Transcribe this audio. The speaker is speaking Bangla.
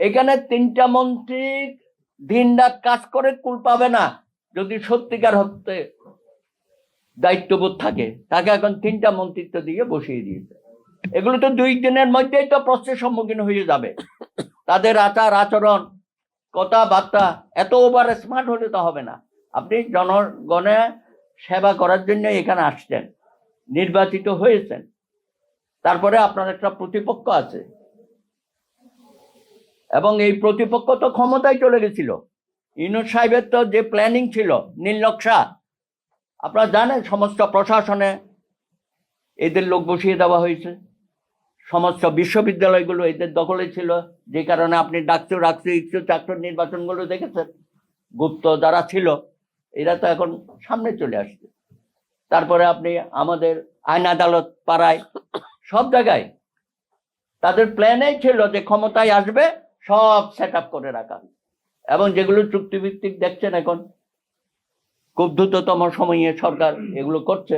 এখানে তিনটা মন্ত্রী দিন রাত কাজ করে কুল পাবে না যদি সত্যিকার হতে দায়িত্ববোধ থাকে। তাকে এখন তিনটা মন্ত্রিত্ব দিয়ে বসিয়ে দিয়েছে। এগুলো তো 2 দিনের মধ্যেই তো প্রশ্নের সম্মুখীন হয়ে যাবে। তাদের আচার আচরণ কথাবার্তা এত ওভার স্মার্ট হলে তো হবে না। আপনি জনগণের সেবা করার জন্য এখানে আসছেন, নির্বাচিত হয়েছেন, তারপরে আপনার একটা প্রতিপক্ষ আছে, এবং এই প্রতিপক্ষ তো ক্ষমতায় চলে গেছিল। ইউনূস সাহেবের তো যে প্ল্যানিং ছিল, নীল নকশা, আপনারা জানেন, সমস্ত প্রশাসনে এদের লোক বসিয়ে দেওয়া হয়েছে, সমস্ত বিশ্ববিদ্যালয়গুলো এদের দখলে ছিল, যে কারণে আপনি ডাকচু রাখছু ইচ্ছু চাকর নির্বাচনগুলো দেখেছেন। গুপ্ত যারা ছিল এরা তো এখন সামনে চলে আসছে। তারপরে আপনি আমাদের আইন আদালত পাড়ায় সব জায়গায় তাদের প্ল্যানেই ছিল যে ক্ষমতায় আসবে সব সেট আপ করে রাখা, এবং যেগুলো চুক্তিভিত্তিক দেখছেন এখন খুব দ্রুততম সময়ে সরকার এগুলো করছে।